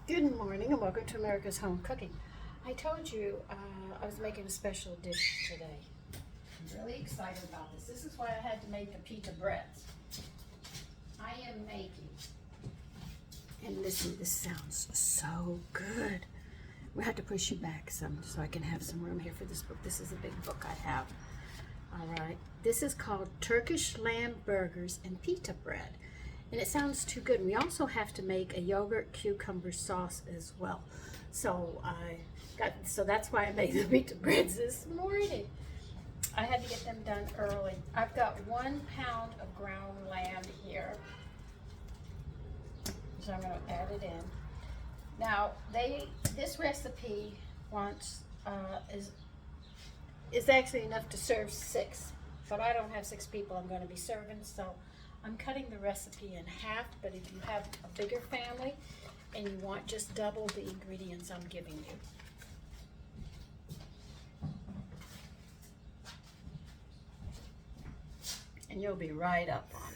Good morning and welcome to America's Home Cooking. I told you I was making a special dish today. I'm really excited about this. This is why I had to make the pita breads. I am making, and listen, this sounds so good. We have to push you back some so I can have some room here for this book. This is a big book I have. All right. This is called Turkish Lamb Burgers and Pita Bread. And it sounds too good. We also have to make a yogurt cucumber sauce as well. So that's why I made the pita breads this morning. I had to get them done early. I've got 1 pound of ground lamb here. So I'm going to add it in. Now this recipe is actually enough to serve 6, but I don't have 6 people I'm going to be serving, so I'm cutting the recipe in half. But if you have a bigger family and you want just double the ingredients I'm giving you. And you'll be right up on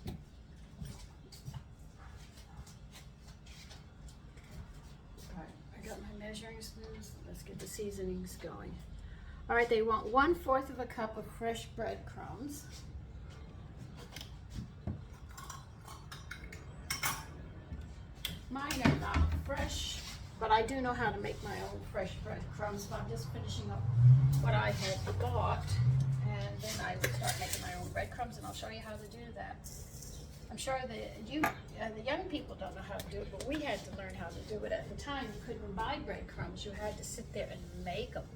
it. All right, I got my measuring spoons. Let's get the seasonings going. All right, they want 1/4 of a cup of fresh breadcrumbs. Mine are not fresh, but I do know how to make my own fresh breadcrumbs. So I'm just finishing up what I had bought, and then I will start making my own breadcrumbs, and I'll show you how to do that. I'm sure the young people don't know how to do it, but we had to learn how to do it at the time. You couldn't buy breadcrumbs. You had to sit there and make them.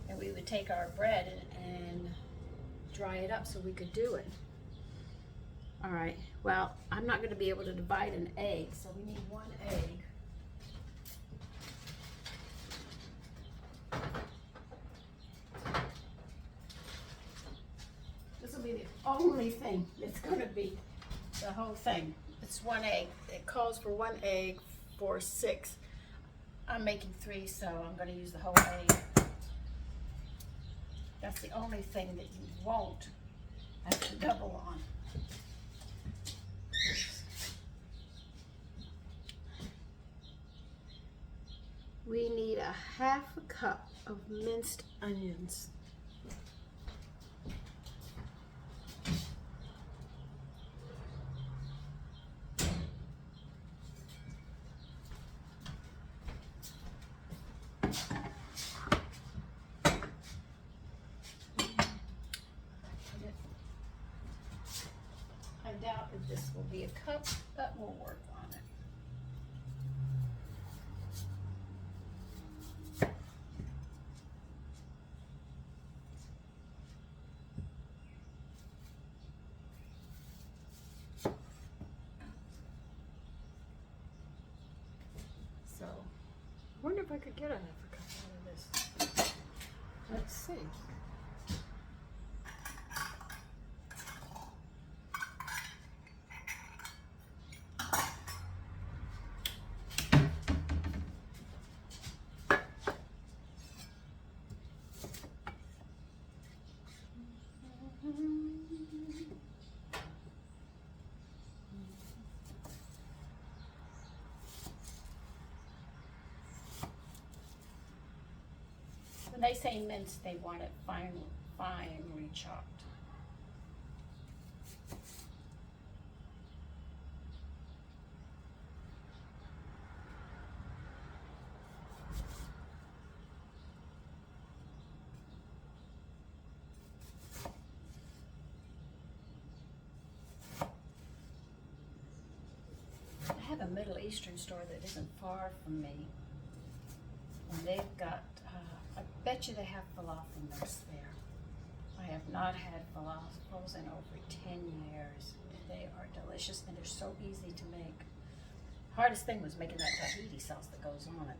And we would take our bread and dry it up so we could do it. All right, well, I'm not going to be able to divide an egg, so we need 1 egg. This will be the only thing that's going to be the whole thing. It's 1 egg. It calls for 1 egg for 6. I'm making 3, so I'm going to use the whole egg. That's the only thing that you won't have to double on. We need 1/2 cup of minced onions. I doubt that this will be a cup, but we'll work on it. So, I wonder if I could get 1/2 cup out of this. Let's see. When they say minced, they want it finely chopped. I have a Middle Eastern store that isn't far from me, and they've got, I bet you they have falafel there. I have not had falafels in over 10 years. They are delicious and they're so easy to make. Hardest thing was making that Tahiti sauce that goes on it.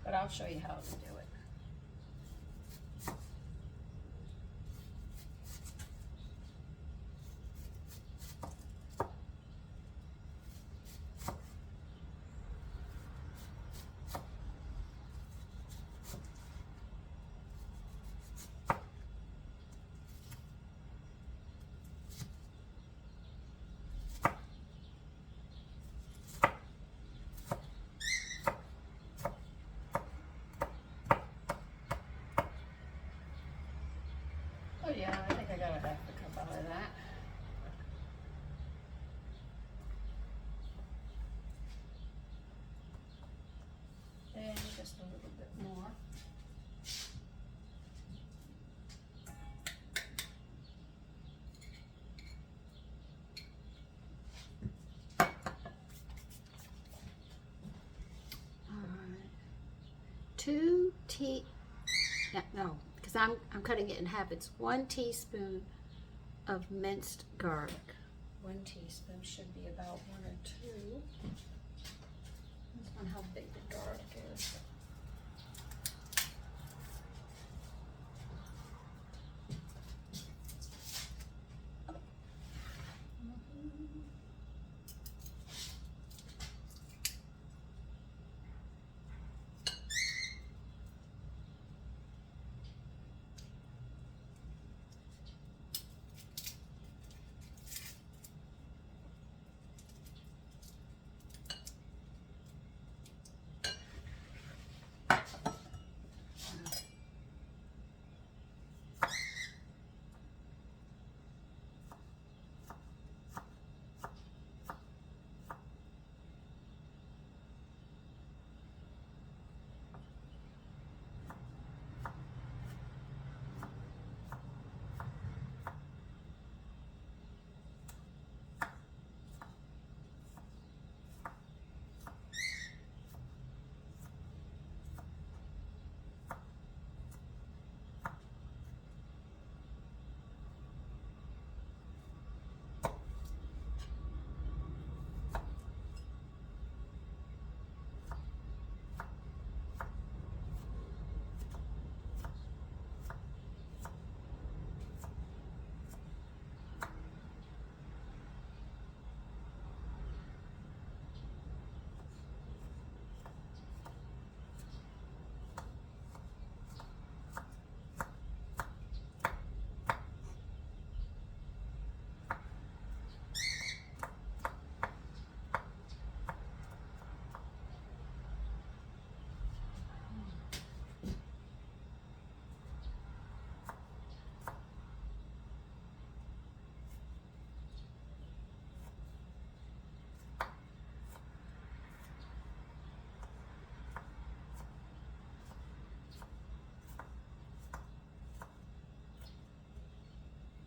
But I'll show you how to do it. Oh yeah, I think I got a half a cup out of that. And just a little bit more. No, because I'm cutting it in half. It's 1 teaspoon of minced garlic. 1 teaspoon should be about 1 or 2. Depends on how big the garlic is.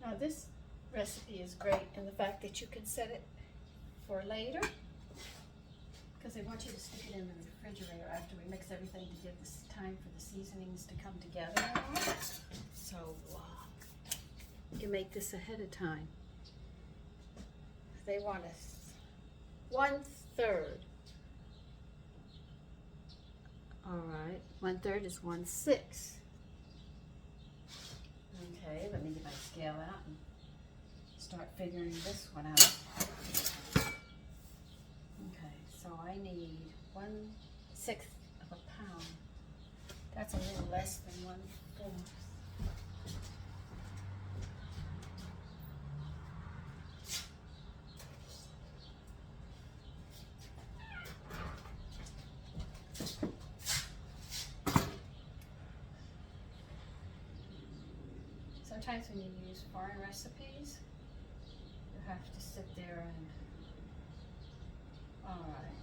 Now this recipe is great in the fact that you can set it for later, because they want you to stick it in the refrigerator after we mix everything to give this time for the seasonings to come together. So you can make this ahead of time. They want us 1/3. All right, 1/3 is 1/6. Okay, let me get my scale out and start figuring this one out. Okay, so I need 1/6 of a pound. That's a little less than 1/4. Sometimes when you use foreign recipes, you have to sit there and, all right.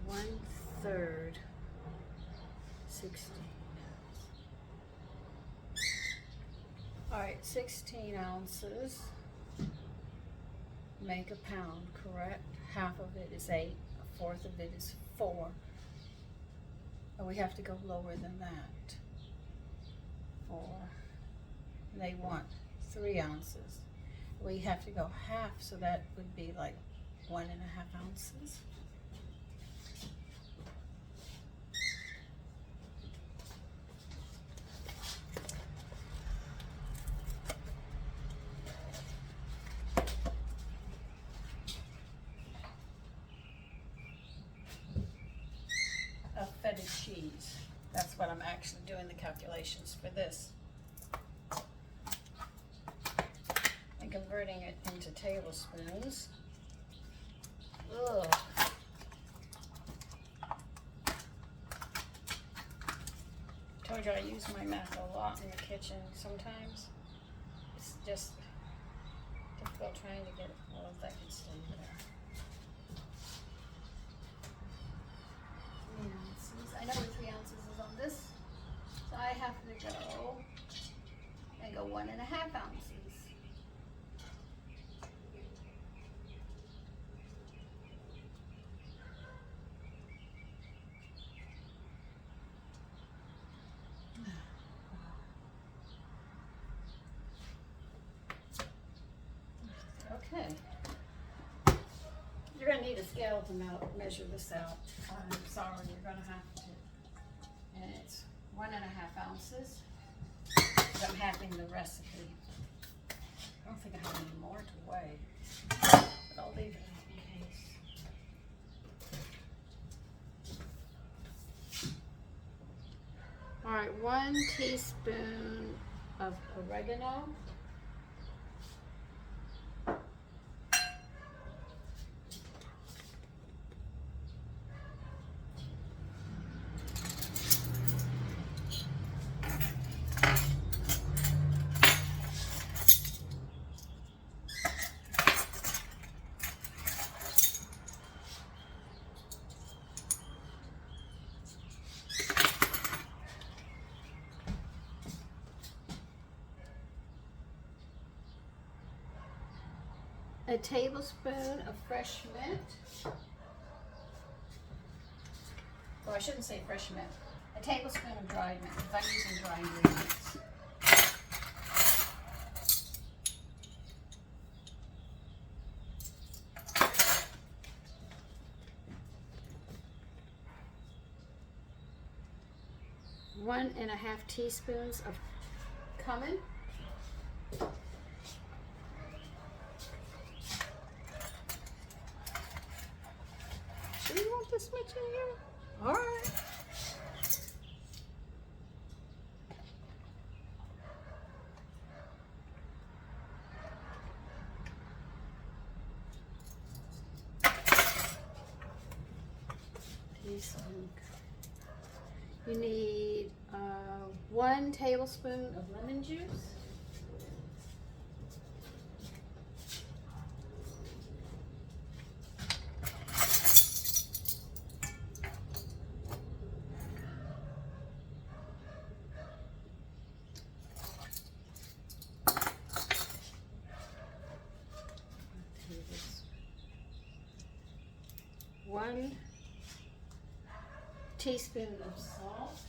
1/3, 16. All right, 16 ounces make a pound, correct? Half of it is 8, 1/4 of it is 4. But we have to go lower than that. 4. And they want 3 ounces. We have to go half, so that would be like 1.5 ounces. Of feta cheese. That's what I'm actually doing the calculations for this. And converting it into tablespoons. Ugh. told you I use my meth a lot in the kitchen. Sometimes it's just difficult trying to get all of that can stay there. I know the 3 ounces is on this, so I have to go and go 1.5 ounces. Okay. You're going to need a scale to measure this out. I'm sorry, you're going to have to. And it's 1.5 ounces. I'm having the recipe. I don't think I have any more to weigh, but I'll leave it in case. All right, 1 teaspoon of oregano. A tablespoon of fresh mint. Well, I shouldn't say fresh mint. A tablespoon of dried mint, because I'm using dry ingredients. One and a half teaspoons of cumin. Do you want this much in here? All right. Teaspoon. You need 1 tablespoon of lemon juice. One teaspoon of salt.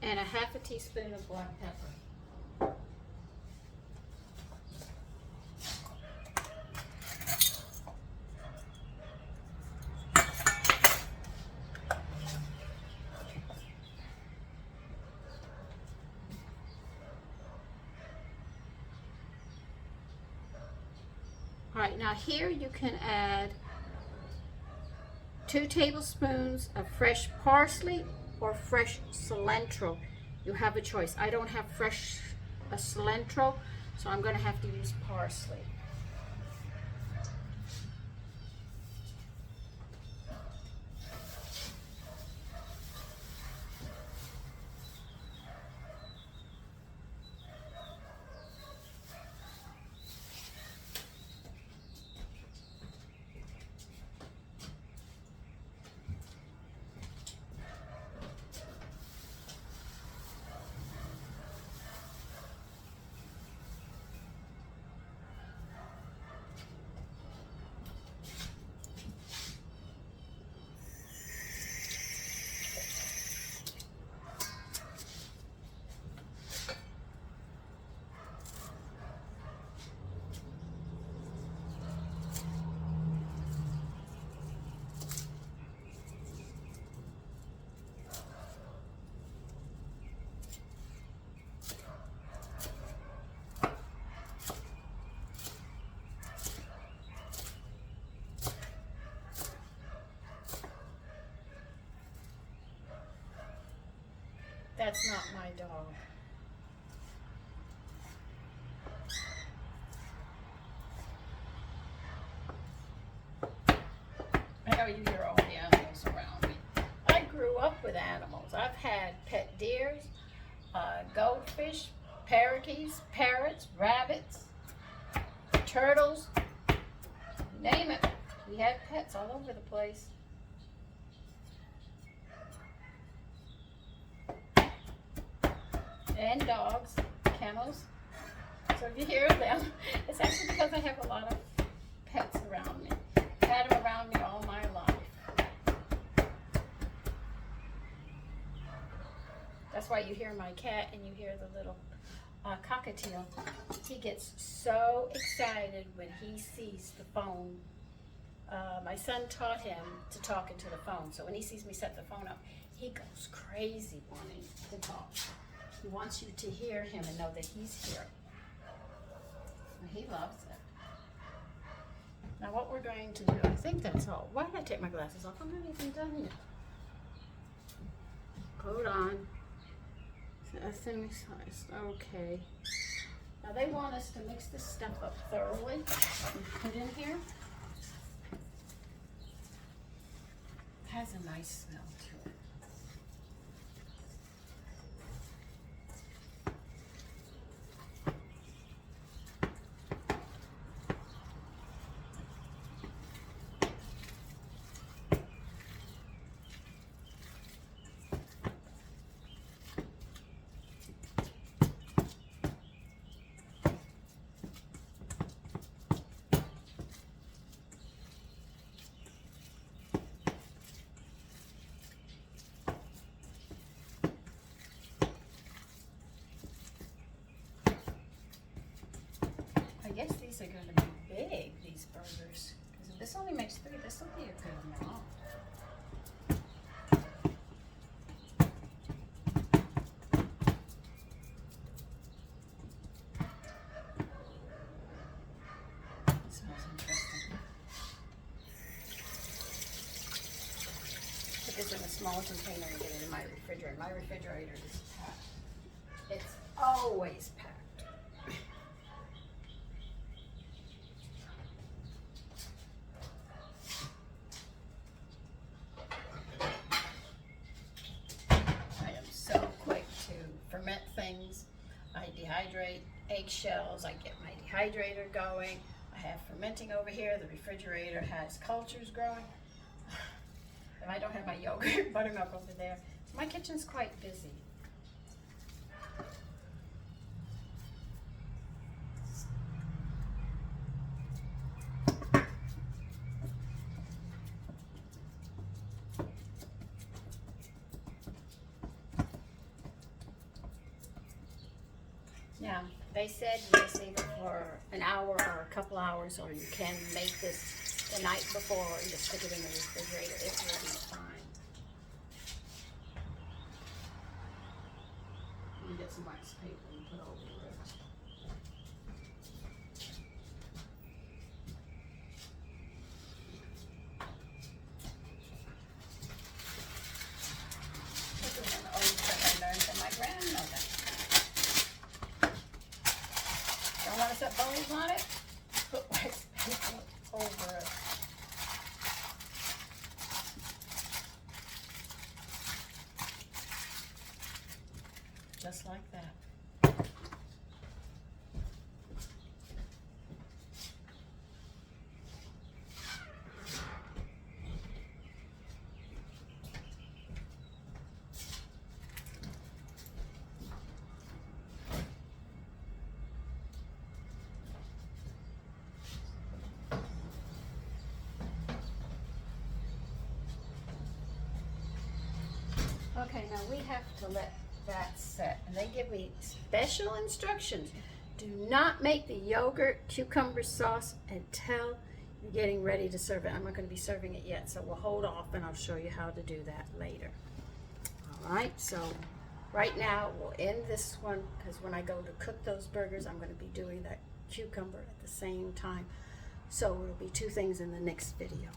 And a half a teaspoon of black pepper. All right, now here you can add 2 tablespoons of fresh parsley or fresh cilantro. You have a choice. I don't have fresh cilantro, so I'm going to have to use parsley. That's not my dog. I know you hear all the animals around me. I grew up with animals. I've had pet deers, goldfish, parakeets, parrots, rabbits, turtles, name it. We had pets all over the place. And dogs, kennels. So if you hear them, it's actually because I have a lot of pets around me. I've had them around me all my life. That's why you hear my cat and you hear the little cockatiel. He gets so excited when he sees the phone. My son taught him to talk into the phone. So when he sees me set the phone up, he goes crazy wanting to talk. He wants you to hear him and know that he's here. And he loves it. Now what we're going to do, I think that's all. Why did I take my glasses off? I'm not even done yet. Hold on. Semi-sliced. Okay. Now they want us to mix this stuff up thoroughly and put in here. It has a nice smell to it. I guess these are going to be big, these burgers. Because if this only makes 3, this will be a good amount. It smells interesting. Put this in a small container and get it in my refrigerator. My refrigerator is packed. It's always packed. Ferment things. I dehydrate eggshells. I get my dehydrator going. I have fermenting over here. The refrigerator has cultures growing. And I don't have my yogurt, buttermilk over there. My kitchen's quite busy. Now, they said you just leave it for an hour or a couple hours, or you can make this the night before and just stick it in the refrigerator. It will be fine. You get some wax paper and put over it. This is an old trick I learned from my grandmother. Don't want to set bowls on it? Put wax paper over it. Just like that. Okay, now we have to let that set. And they give me special instructions. Do not make the yogurt cucumber sauce until you're getting ready to serve it. I'm not going to be serving it yet, so we'll hold off and I'll show you how to do that later. All right, so right now we'll end this one because when I go to cook those burgers, I'm going to be doing that cucumber at the same time. So it'll be 2 things in the next video.